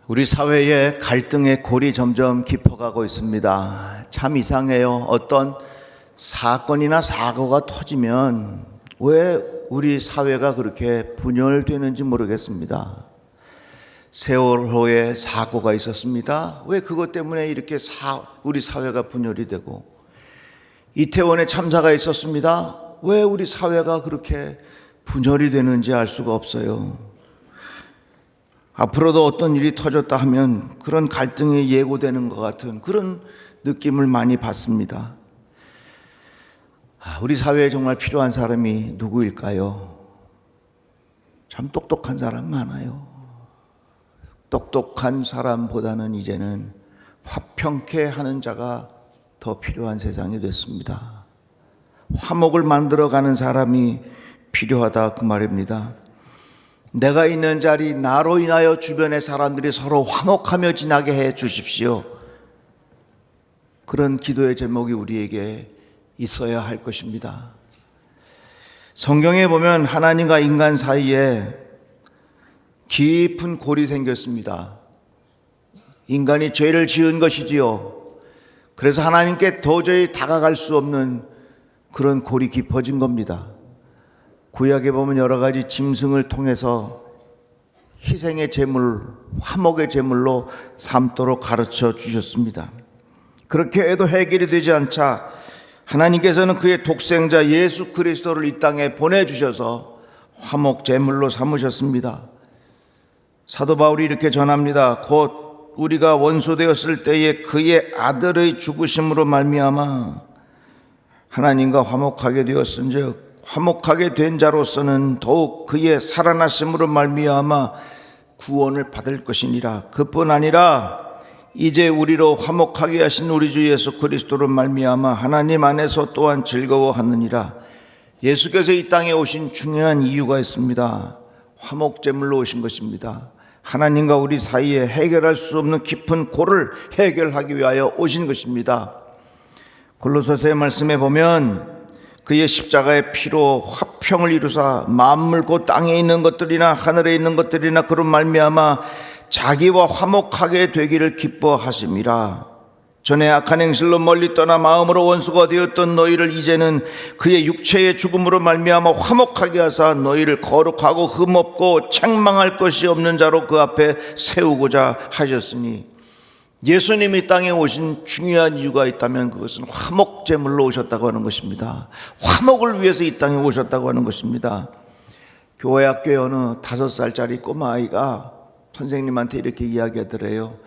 우리 사회의 갈등의 골이 점점 깊어가고 있습니다. 참 이상해요. 어떤 사건이나 사고가 터지면 왜 우리 사회가 그렇게 분열되는지 모르겠습니다. 세월호에 사고가 있었습니다. 왜 그것 때문에 이렇게 우리 사회가 분열이 되고, 이태원에 참사가 있었습니다. 왜 우리 사회가 그렇게 분열이 되는지 알 수가 없어요. 앞으로도 어떤 일이 터졌다 하면 그런 갈등이 예고되는 것 같은 그런 느낌을 많이 받습니다. 우리 사회에 정말 필요한 사람이 누구일까요? 참 똑똑한 사람 많아요. 똑똑한 사람보다는 이제는 화평케 하는 자가 더 필요한 세상이 됐습니다. 화목을 만들어가는 사람이 필요하다, 그 말입니다. 내가 있는 자리, 나로 인하여 주변의 사람들이 서로 화목하며 지나게 해 주십시오. 그런 기도의 제목이 우리에게 있어야 할 것입니다. 성경에 보면 하나님과 인간 사이에 깊은 골이 생겼습니다. 인간이 죄를 지은 것이지요. 그래서 하나님께 도저히 다가갈 수 없는 그런 골이 깊어진 겁니다. 구약에 보면 여러 가지 짐승을 통해서 희생의 제물, 화목의 제물로 삼도록 가르쳐 주셨습니다. 그렇게 해도 해결이 되지 않자 하나님께서는 그의 독생자 예수 그리스도를 이 땅에 보내주셔서 화목 제물로 삼으셨습니다. 사도 바울이 이렇게 전합니다. 곧 우리가 원수 되었을 때에 그의 아들의 죽으심으로 말미암아 하나님과 화목하게 되었은즉 화목하게 된 자로서는 더욱 그의 살아나심으로 말미암아 구원을 받을 것이니라. 그뿐 아니라 이제 우리로 화목하게 하신 우리 주 예수 그리스도로 말미암아 하나님 안에서 또한 즐거워하느니라. 예수께서 이 땅에 오신 중요한 이유가 있습니다. 화목제물로 오신 것입니다. 하나님과 우리 사이에 해결할 수 없는 깊은 골을 해결하기 위하여 오신 것입니다. 골로새서의 말씀에 보면 그의 십자가의 피로 화평을 이루사 만물 곧 땅에 있는 것들이나 하늘에 있는 것들이나 그런 말미암아 자기와 화목하게 되기를 기뻐하심이라. 전에 악한 행실로 멀리 떠나 마음으로 원수가 되었던 너희를 이제는 그의 육체의 죽음으로 말미암아 화목하게 하사 너희를 거룩하고 흠없고 책망할 것이 없는 자로 그 앞에 세우고자 하셨으니, 예수님이 땅에 오신 중요한 이유가 있다면 그것은 화목제물로 오셨다고 하는 것입니다. 화목을 위해서 이 땅에 오셨다고 하는 것입니다. 교회 학교에 어느 5살짜리 꼬마아이가 선생님한테 이렇게 이야기하더래요.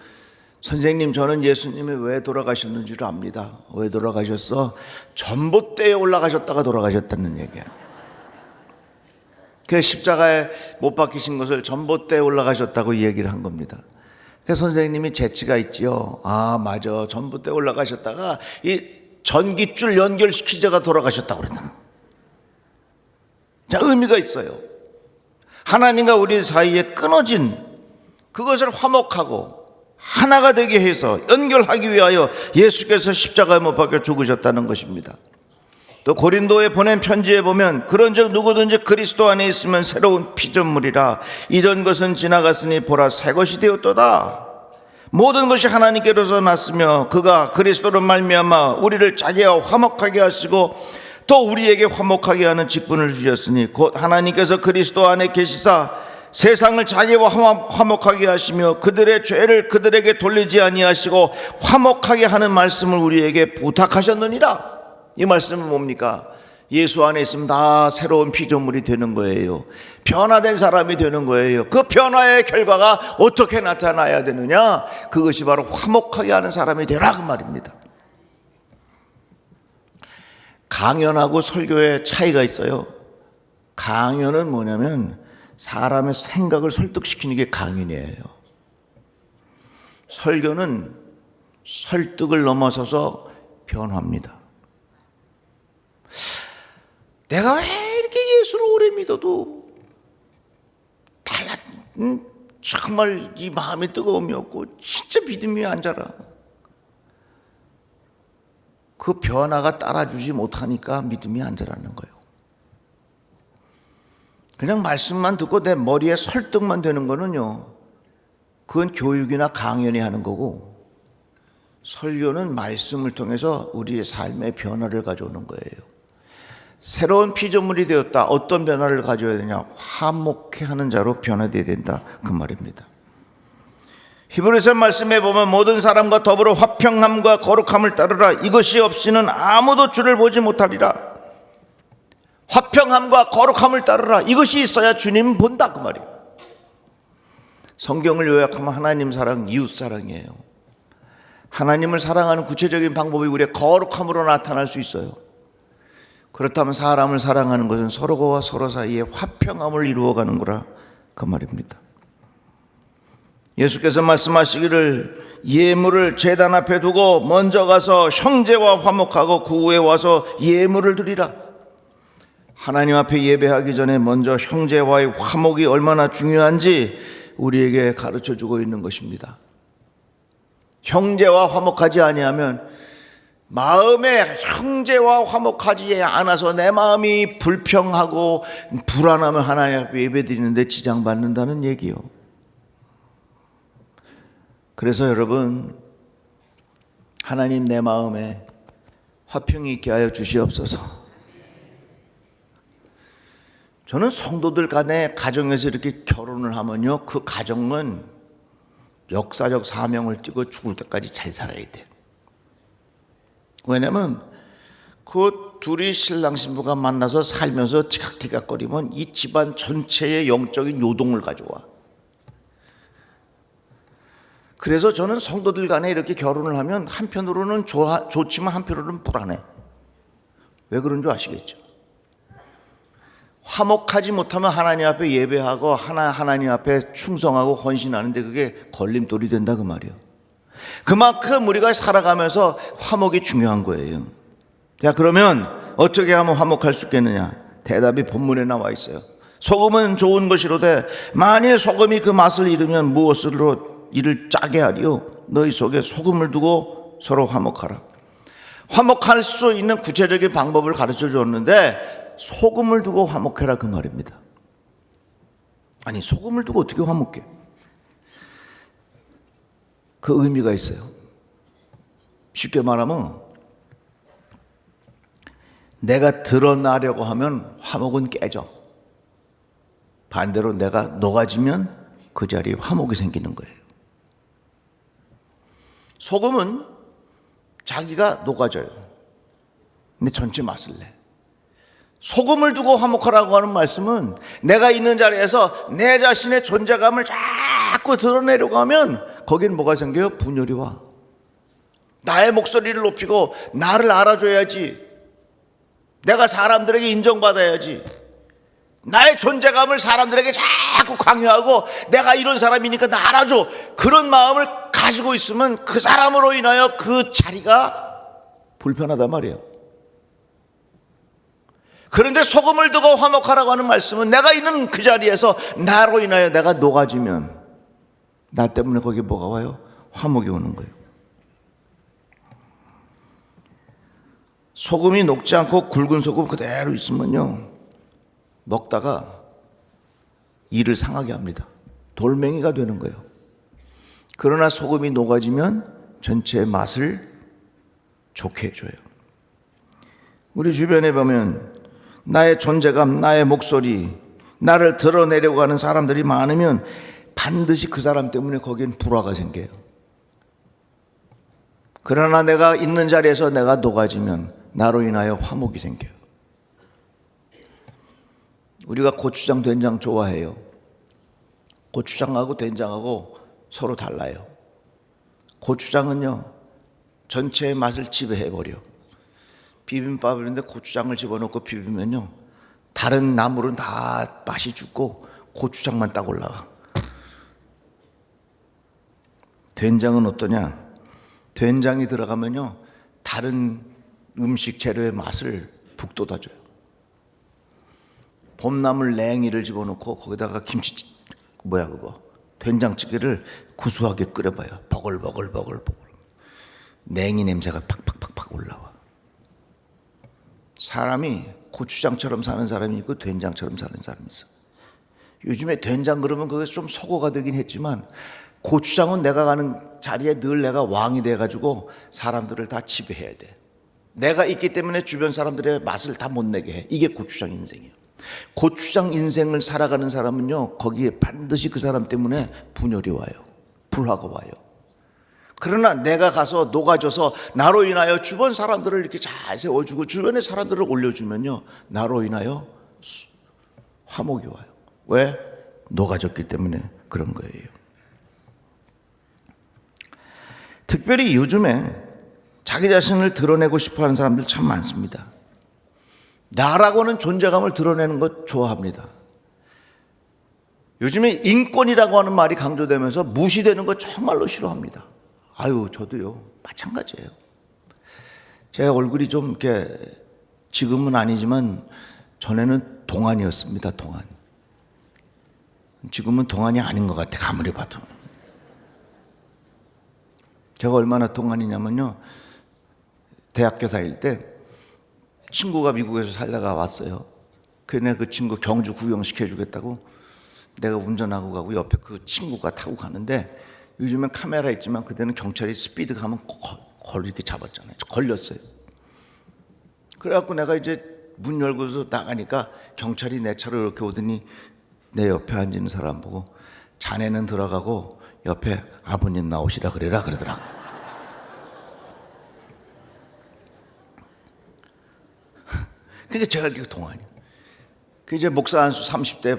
선생님, 저는 예수님이 왜 돌아가셨는 줄 압니다. 왜 돌아가셨어? 전봇대에 올라가셨다가 돌아가셨다는 얘기야. 그 십자가에 못 박히신 것을 전봇대에 올라가셨다고 이야기를 한 겁니다. 그래서 선생님이 재치가 있지요. 아, 맞아. 전봇대에 올라가셨다가 이 전깃줄 연결시키자가 돌아가셨다고 그랬다. 자, 의미가 있어요. 하나님과 우리 사이에 끊어진 그것을 화목하고 하나가 되게 해서 연결하기 위하여 예수께서 십자가에 못 박혀 죽으셨다는 것입니다. 또 고린도에 보낸 편지에 보면 그런즉 누구든지 그리스도 안에 있으면 새로운 피조물이라. 이전 것은 지나갔으니 보라 새 것이 되었도다. 모든 것이 하나님께로서 났으며 그가 그리스도로 말미암아 우리를 자기와 화목하게 하시고 또 우리에게 화목하게 하는 직분을 주셨으니 곧 하나님께서 그리스도 안에 계시사 세상을 자기와 화목하게 하시며 그들의 죄를 그들에게 돌리지 아니하시고 화목하게 하는 말씀을 우리에게 부탁하셨느니라. 이 말씀은 뭡니까? 예수 안에 있으면 다 새로운 피조물이 되는 거예요. 변화된 사람이 되는 거예요. 그 변화의 결과가 어떻게 나타나야 되느냐? 그것이 바로 화목하게 하는 사람이 되라, 그 말입니다. 강연하고 설교의 차이가 있어요. 강연은 뭐냐면 사람의 생각을 설득시키는 게 강연이에요. 설교는 설득을 넘어서서 변화입니다. 내가 왜 이렇게 예수를 오래 믿어도 정말 이 마음이 뜨거움이 없고 진짜 믿음이 안 자라. 그 변화가 따라주지 못하니까 믿음이 안 자라는 거예요. 그냥 말씀만 듣고 내 머리에 설득만 되는 거는요, 그건 교육이나 강연이 하는 거고, 설교는 말씀을 통해서 우리의 삶의 변화를 가져오는 거예요. 새로운 피조물이 되었다. 어떤 변화를 가져야 되냐? 화목해 하는 자로 변화되어야 된다, 그 말입니다. 히브리서 말씀에 보면 모든 사람과 더불어 화평함과 거룩함을 따르라. 이것이 없이는 아무도 주를 보지 못하리라. 화평함과 거룩함을 따르라. 이것이 있어야 주님 본다, 그 말이에요. 성경을 요약하면 하나님 사랑, 이웃 사랑이에요. 하나님을 사랑하는 구체적인 방법이 우리의 거룩함으로 나타날 수 있어요. 그렇다면 사람을 사랑하는 것은 서로가 서로 사이에 화평함을 이루어가는 거라, 그 말입니다. 예수께서 말씀하시기를 예물을 제단 앞에 두고 먼저 가서 형제와 화목하고 그 후에 와서 예물을 드리라. 하나님 앞에 예배하기 전에 먼저 형제와의 화목이 얼마나 중요한지 우리에게 가르쳐주고 있는 것입니다. 형제와 화목하지 아니하면, 마음에 형제와 화목하지 않아서 내 마음이 불평하고 불안하면 하나님 앞에 예배드리는데 지장받는다는 얘기요. 그래서 여러분, 하나님 내 마음에 화평이 있게 하여 주시옵소서. 저는 성도들 간에 가정에서 이렇게 결혼을 하면요, 그 가정은 역사적 사명을 띠고 죽을 때까지 잘 살아야 돼요. 왜냐하면 그 둘이 신랑 신부가 만나서 살면서 티각티각거리면 이 집안 전체의 영적인 요동을 가져와. 그래서 저는 성도들 간에 이렇게 결혼을 하면 한편으로는 좋지만 한편으로는 불안해. 왜 그런 줄 아시겠죠? 화목하지 못하면 하나님 앞에 예배하고 하나님 앞에 충성하고 헌신하는데 그게 걸림돌이 된다, 그 말이에요. 그만큼 우리가 살아가면서 화목이 중요한 거예요. 자, 그러면 어떻게 하면 화목할 수 있겠느냐? 대답이 본문에 나와 있어요. 소금은 좋은 것이로되 만일 소금이 그 맛을 잃으면 무엇으로 이를 짜게 하리요? 너희 속에 소금을 두고 서로 화목하라. 화목할 수 있는 구체적인 방법을 가르쳐 줬는데 소금을 두고 화목해라, 그 말입니다. 아니, 소금을 두고 어떻게 화목해? 그 의미가 있어요. 쉽게 말하면 내가 드러나려고 하면 화목은 깨져. 반대로 내가 녹아지면 그 자리에 화목이 생기는 거예요. 소금은 자기가 녹아져요. 근데 전체 맛을 내. 소금을 두고 화목하라고 하는 말씀은 내가 있는 자리에서 내 자신의 존재감을 자꾸 드러내려고 하면 거긴 뭐가 생겨요? 분열이 와. 나의 목소리를 높이고 나를 알아줘야지. 내가 사람들에게 인정받아야지. 나의 존재감을 사람들에게 자꾸 강요하고 내가 이런 사람이니까 나 알아줘. 그런 마음을 가지고 있으면 그 사람으로 인하여 그 자리가 불편하단 말이에요. 그런데 소금을 두고 화목하라고 하는 말씀은 내가 있는 그 자리에서 나로 인하여 내가 녹아지면 나 때문에 거기에 뭐가 와요? 화목이 오는 거예요. 소금이 녹지 않고 굵은 소금 그대로 있으면요, 먹다가 이를 상하게 합니다. 돌멩이가 되는 거예요. 그러나 소금이 녹아지면 전체의 맛을 좋게 해줘요. 우리 주변에 보면 나의 존재감, 나의 목소리, 나를 드러내려고 하는 사람들이 많으면 반드시 그 사람 때문에 거기엔 불화가 생겨요. 그러나 내가 있는 자리에서 내가 녹아지면 나로 인하여 화목이 생겨요. 우리가 고추장, 된장 좋아해요. 고추장하고 된장하고 서로 달라요. 고추장은요, 전체의 맛을 지배해버려. 비빔밥인데 고추장을 집어넣고 비비면요, 다른 나물은 다 맛이 죽고 고추장만 딱 올라가. 된장은 어떠냐? 된장이 들어가면요, 다른 음식 재료의 맛을 북돋아줘요. 봄나물 냉이를 집어넣고 거기다가 김치, 된장찌개를 구수하게 끓여봐요. 버글버글 냉이 냄새가 팍팍팍팍 올라와. 사람이 고추장처럼 사는 사람이 있고 된장처럼 사는 사람이 있어. 요즘에 된장 그러면 그게 좀 서거가 되긴 했지만 고추장은 내가 가는 자리에 늘 내가 왕이 돼가지고 사람들을 다 지배해야 돼. 내가 있기 때문에 주변 사람들의 맛을 다 못 내게 해. 이게 고추장 인생이에요. 고추장 인생을 살아가는 사람은요, 거기에 반드시 그 사람 때문에 분열이 와요. 불화가 와요. 그러나 내가 가서 녹아져서 나로 인하여 주변 사람들을 이렇게 잘 세워주고 주변의 사람들을 올려주면요, 나로 인하여 화목이 와요. 왜? 녹아졌기 때문에 그런 거예요. 특별히 요즘에 자기 자신을 드러내고 싶어 하는 사람들 참 많습니다. 나라고 하는 존재감을 드러내는 것 좋아합니다. 요즘에 인권이라고 하는 말이 강조되면서 무시되는 것 정말로 싫어합니다. 아유, 저도요, 마찬가지예요. 제 얼굴이 좀 이렇게, 지금은 아니지만 전에는 동안이었습니다. 동안. 지금은 동안이 아닌 것 같아, 가물이 봐도. 제가 얼마나 동안이냐면요, 대학교 다닐 때 친구가 미국에서 살다가 왔어요. 그래, 그 친구 경주 구경시켜주겠다고 내가 운전하고 가고 옆에 그 친구가 타고 가는데, 요즘엔 카메라 있지만 그때는 경찰이 스피드 가면 이렇게 잡았잖아요. 걸렸어요. 그래갖고 내가 이제 문 열고서 나가니까 경찰이 내 차로 이렇게 오더니 내 옆에 앉은 사람 보고 자네는 들어가고 옆에 아버님 나오시라 그래라 그러더라고. 그러니까 제가 이렇게 동안이에요. 그 이제 목사 안수 30대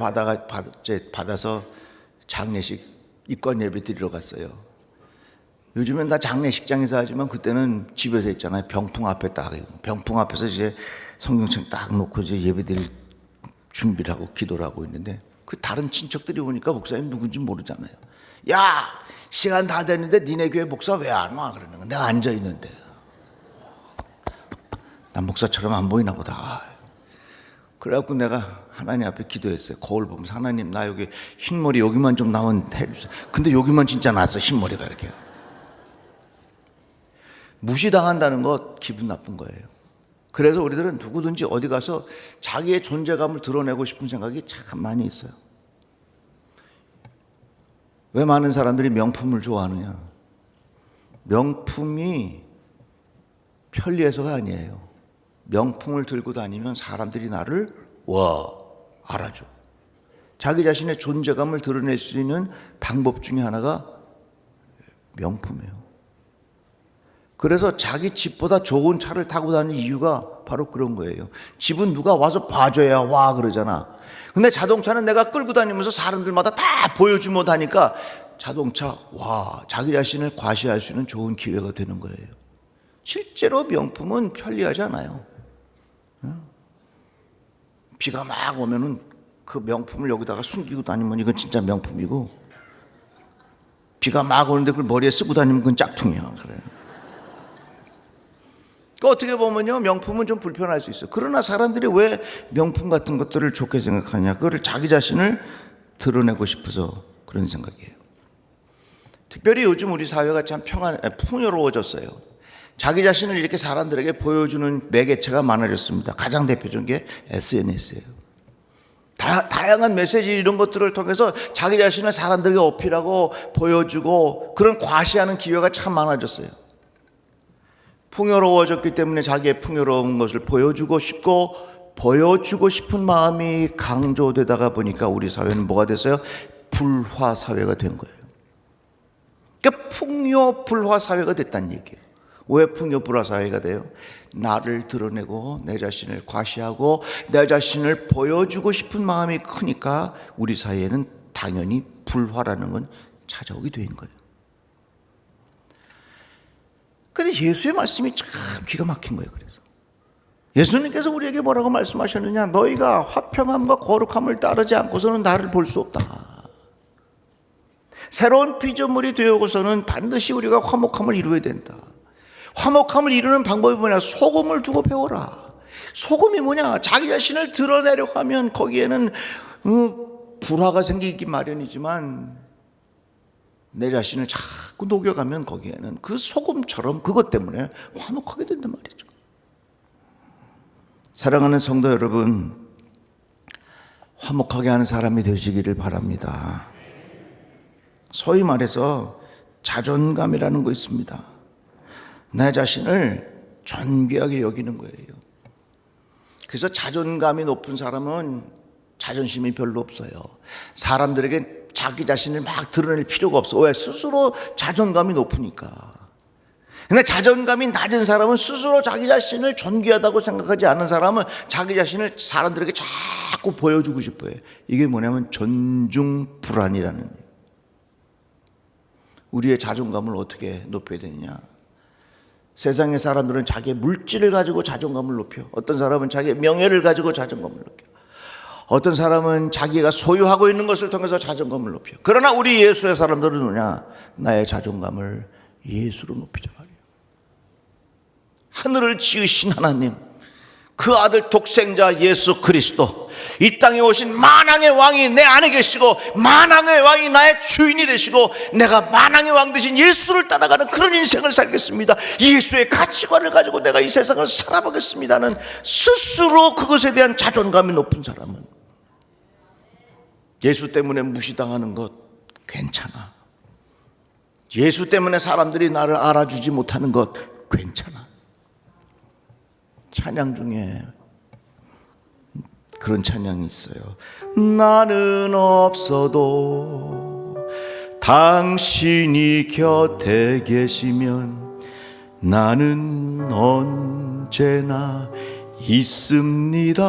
받아서 장례식 입관 예배 드리러 갔어요. 요즘엔 다 장례식장에서 하지만 그때는 집에서 했잖아요. 병풍 앞에 딱, 병풍 앞에서 이제 성경책 딱 놓고 이제 예배 드릴 준비를 하고 기도를 하고 있는데, 그 다른 친척들이 오니까 목사님 누군지 모르잖아요. 야, 시간 다 됐는데 니네 교회 목사 왜 안 와? 그러는 거야. 내가 앉아 있는데. 난 목사처럼 안 보이나 보다. 그래갖고 내가 하나님 앞에 기도했어요. 거울 보면서, 하나님, 나 여기 흰머리 여기만 좀 나면 해주세요. 근데 여기만 진짜 났어, 흰머리가 이렇게. 무시당한다는 거 기분 나쁜 거예요. 그래서 우리들은 누구든지 어디 가서 자기의 존재감을 드러내고 싶은 생각이 참 많이 있어요. 왜 많은 사람들이 명품을 좋아하느냐? 명품이 편리해서가 아니에요. 명품을 들고 다니면 사람들이 나를 알아줘. 자기 자신의 존재감을 드러낼 수 있는 방법 중에 하나가 명품이에요. 그래서 자기 집보다 좋은 차를 타고 다니는 이유가 바로 그런 거예요. 집은 누가 와서 봐줘야 와 그러잖아. 근데 자동차는 내가 끌고 다니면서 사람들마다 다 보여주면 하니까 자동차, 자기 자신을 과시할 수 있는 좋은 기회가 되는 거예요. 실제로 명품은 편리하지 않아요. 비가 막 오면은 그 명품을 여기다가 숨기고 다니면 이건 진짜 명품이고, 비가 막 오는데 그걸 머리에 쓰고 다니면 그건 짝퉁이야. 그래요. 그러니까 어떻게 보면요, 명품은 좀 불편할 수 있어요. 그러나 사람들이 왜 명품 같은 것들을 좋게 생각하냐? 그거를 자기 자신을 드러내고 싶어서 그런 생각이에요. 특별히 요즘 우리 사회가 참 풍요로워졌어요. 자기 자신을 이렇게 사람들에게 보여주는 매개체가 많아졌습니다. 가장 대표적인 게 SNS예요. 다양한 메시지 이런 것들을 통해서 자기 자신을 사람들에게 어필하고 보여주고 그런 과시하는 기회가 참 많아졌어요. 풍요로워졌기 때문에 자기의 풍요로운 것을 보여주고 싶은 마음이 강조되다가 보니까 우리 사회는 뭐가 됐어요? 불화 사회가 된 거예요. 그러니까 풍요 불화 사회가 됐다는 얘기예요. 왜 풍요 불화 사회가 돼요? 나를 드러내고 내 자신을 과시하고 내 자신을 보여주고 싶은 마음이 크니까 우리 사회에는 당연히 불화라는 건 찾아오게 된 거예요. 그런데 예수의 말씀이 참 기가 막힌 거예요. 그래서 예수님께서 우리에게 뭐라고 말씀하셨느냐? 너희가 화평함과 거룩함을 따르지 않고서는 나를 볼 수 없다. 새로운 피조물이 되어서는 반드시 우리가 화목함을 이루어야 된다. 화목함을 이루는 방법이 뭐냐? 소금을 두고 배워라. 소금이 뭐냐? 자기 자신을 드러내려고 하면 거기에는 불화가 생기기 마련이지만 내 자신을 자꾸 녹여가면 거기에는 그 소금처럼 그것 때문에 화목하게 된단 말이죠. 사랑하는 성도 여러분, 화목하게 하는 사람이 되시기를 바랍니다. 소위 말해서 자존감이라는 거 있습니다. 내 자신을 존귀하게 여기는 거예요. 그래서 자존감이 높은 사람은 자존심이 별로 없어요. 사람들에게 자기 자신을 막 드러낼 필요가 없어. 왜? 스스로 자존감이 높으니까. 근데 자존감이 낮은 사람은 스스로 자기 자신을 존귀하다고 생각하지 않는 사람은 자기 자신을 사람들에게 자꾸 보여주고 싶어요. 이게 뭐냐면 존중불안이라는 거예요. 우리의 자존감을 어떻게 높여야 되느냐? 세상의 사람들은 자기의 물질을 가지고 자존감을 높여. 어떤 사람은 자기의 명예를 가지고 자존감을 높여. 어떤 사람은 자기가 소유하고 있는 것을 통해서 자존감을 높여. 그러나 우리 예수의 사람들은 뭐냐? 나의 자존감을 예수로 높이자 말이에요. 하늘을 지으신 하나님, 그 아들 독생자 예수 그리스도, 이 땅에 오신 만왕의 왕이 내 안에 계시고 만왕의 왕이 나의 주인이 되시고 내가 만왕의 왕 되신 예수를 따라가는 그런 인생을 살겠습니다. 예수의 가치관을 가지고 내가 이 세상을 살아보겠습니다는 스스로 그것에 대한 자존감이 높은 사람은 예수 때문에 무시당하는 것 괜찮아. 예수 때문에 사람들이 나를 알아주지 못하는 것 괜찮아. 찬양 중에 그런 찬양이 있어요. 나는 없어도 당신이 곁에 계시면 나는 언제나 있습니다.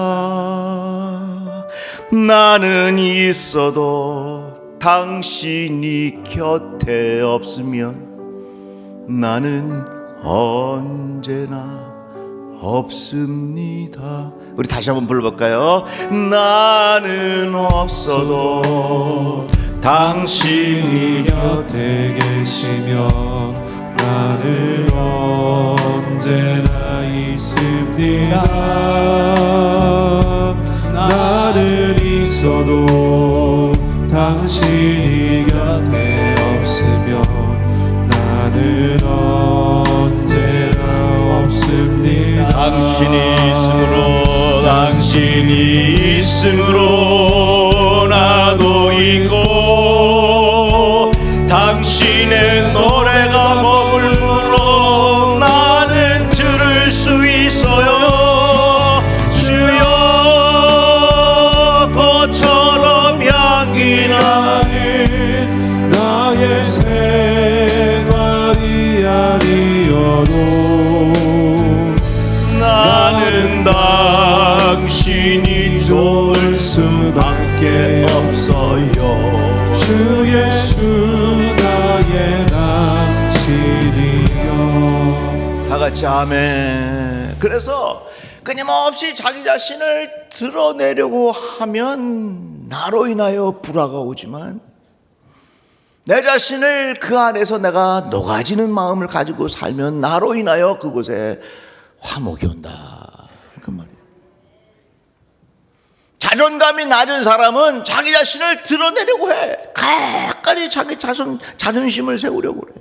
나는 있어도 당신이 곁에 없으면 나는 언제나 없습니다. 우리 다시 한번 불러볼까요? 나는 없어도 당신이 곁에 계시면 나는 언제나 있습니다. 나는 있어도 당신이 곁에 없으면 나는 언제나 없습니다. 당신이 있으므로 나도 있고 당신의 노래가 머물므로 나는 들을 수 있어요. 주여 꽃처럼 향기 나는 나의 생활이 아니어도 나는 당신이 좋을 수밖에 없어요. 주 예수 나의 당신이여. 다 같이 아멘. 그래서 끊임없이 자기 자신을 드러내려고 하면 나로 인하여 불화가 오지만 내 자신을 그 안에서 내가 녹아지는 마음을 가지고 살면 나로 인하여 그곳에 화목이 온다. 그 말이에요. 자존감이 낮은 사람은 자기 자신을 드러내려고 해. 가까이 자기 자존심을 세우려고 그래.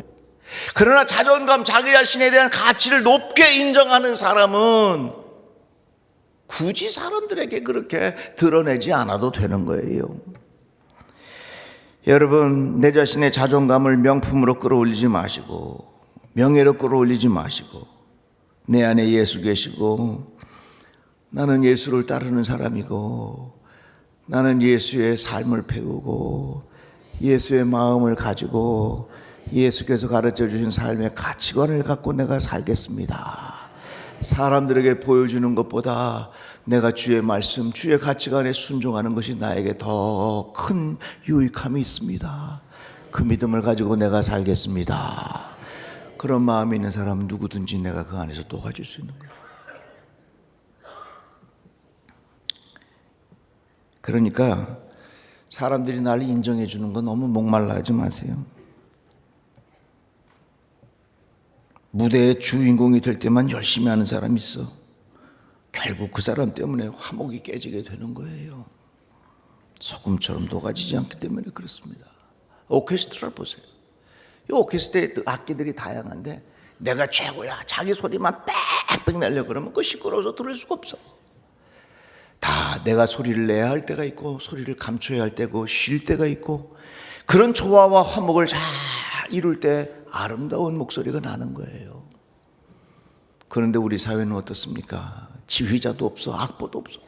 그러나 자존감, 자기 자신에 대한 가치를 높게 인정하는 사람은 굳이 사람들에게 그렇게 드러내지 않아도 되는 거예요. 여러분, 내 자신의 자존감을 명품으로 끌어올리지 마시고 명예로 끌어올리지 마시고 내 안에 예수 계시고 나는 예수를 따르는 사람이고 나는 예수의 삶을 배우고 예수의 마음을 가지고 예수께서 가르쳐 주신 삶의 가치관을 갖고 내가 살겠습니다. 사람들에게 보여주는 것보다 내가 주의 말씀, 주의 가치관에 순종하는 것이 나에게 더 큰 유익함이 있습니다. 그 믿음을 가지고 내가 살겠습니다. 그런 마음이 있는 사람은 누구든지 내가 그 안에서 녹아질 수 있는 거예요. 그러니까 사람들이 나를 인정해 주는 건 너무 목말라 하지 마세요. 무대의 주인공이 될 때만 열심히 하는 사람이 있어. 결국 그 사람 때문에 화목이 깨지게 되는 거예요. 소금처럼 녹아지지 않기 때문에 그렇습니다. 오케스트라를 보세요. 이 오케스트라의 악기들이 다양한데 내가 최고야, 자기 소리만 빽빽 내려고 그러면 그거 시끄러워서 들을 수가 없어. 다 내가 소리를 내야 할 때가 있고 소리를 감춰야 할 때고 쉴 때가 있고 그런 조화와 화목을 잘 이룰 때 아름다운 목소리가 나는 거예요. 그런데 우리 사회는 어떻습니까? 지휘자도 없어, 악보도 없어.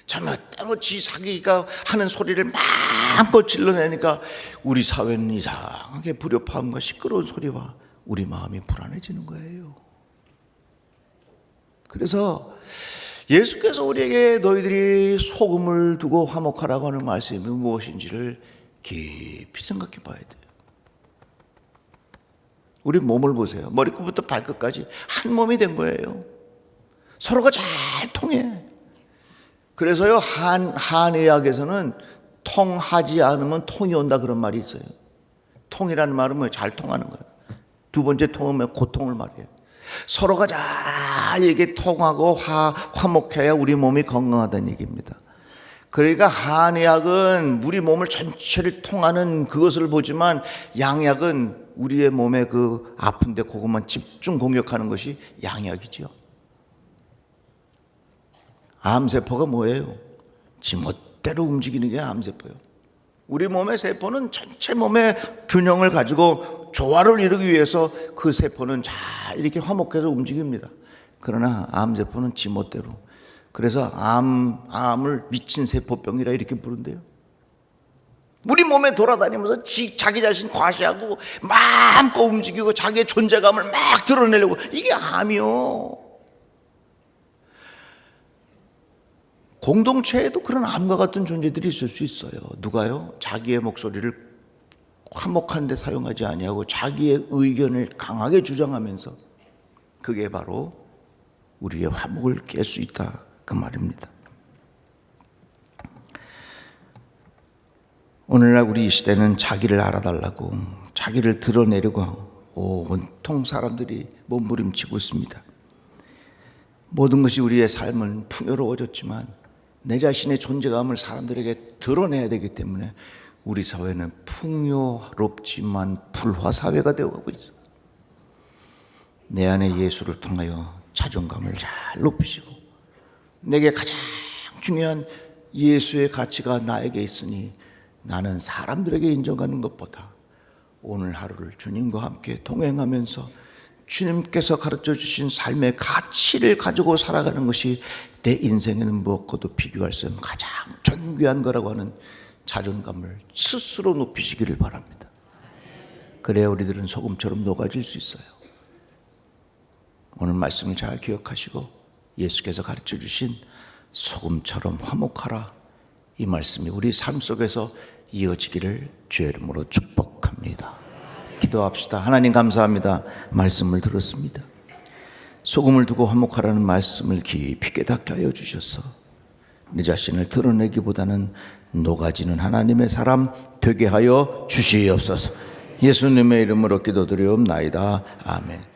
잘못대로 지 사기가 하는 소리를 마음껏 질러내니까 우리 사회는 이상하게 불협화음과 시끄러운 소리와 우리 마음이 불안해지는 거예요. 그래서 예수께서 우리에게 너희들이 소금을 두고 화목하라고 하는 말씀이 무엇인지를 깊이 생각해 봐야 돼요. 우리 몸을 보세요. 머리끝부터 발끝까지 한 몸이 된 거예요. 서로가 잘 통해. 그래서요, 한의학에서는 통하지 않으면 통이 온다 그런 말이 있어요. 통이라는 말은 뭐예요? 잘 통하는 거예요. 두 번째 통은 고통을 말해요. 서로가 잘 이렇게 통하고 화목해야 우리 몸이 건강하다는 얘기입니다. 그러니까 한의학은 우리 몸을 전체를 통하는 그것을 보지만 양약은 우리의 몸에 그 아픈데 그것만 집중 공격하는 것이 양약이지요. 암세포가 뭐예요? 지멋대로 움직이는 게 암세포예요. 우리 몸의 세포는 전체 몸의 균형을 가지고 조화를 이루기 위해서 그 세포는 잘 이렇게 화목해서 움직입니다. 그러나 암세포는 지멋대로. 그래서 암을 미친 세포병이라 이렇게 부른대요. 우리 몸에 돌아다니면서 자기 자신 과시하고 마음껏 움직이고 자기의 존재감을 막 드러내려고. 이게 암이요. 공동체에도 그런 암과 같은 존재들이 있을 수 있어요. 누가요? 자기의 목소리를 화목한 데 사용하지 아니하고 자기의 의견을 강하게 주장하면서, 그게 바로 우리의 화목을 깰 수 있다 그 말입니다. 오늘날 우리 이 시대는 자기를 알아달라고, 자기를 드러내려고 온통 사람들이 몸부림치고 있습니다. 모든 것이 우리의 삶은 풍요로워졌지만 내 자신의 존재감을 사람들에게 드러내야 되기 때문에 우리 사회는 풍요롭지만 불화사회가 되어가고 있어요. 내 안에 예수를 통하여 자존감을 잘 높이시고, 내게 가장 중요한 예수의 가치가 나에게 있으니 나는 사람들에게 인정하는 것보다 오늘 하루를 주님과 함께 동행하면서 주님께서 가르쳐 주신 삶의 가치를 가지고 살아가는 것이 내 인생에는 무엇과도 비교할 수 없는 가장 존귀한 거라고 하는 자존감을 스스로 높이시기를 바랍니다. 그래야 우리들은 소금처럼 녹아질 수 있어요. 오늘 말씀을 잘 기억하시고 예수께서 가르쳐 주신 소금처럼 화목하라, 이 말씀이 우리 삶 속에서 이어지기를 주의 이름으로 축복합니다. 기도합시다. 하나님 감사합니다. 말씀을 들었습니다. 소금을 두고 화목하라는 말씀을 깊이 깨닫게 하여 주셔서 내 자신을 드러내기보다는 녹아지는 하나님의 사람 되게 하여 주시옵소서. 예수님의 이름으로 기도드리옵나이다. 아멘.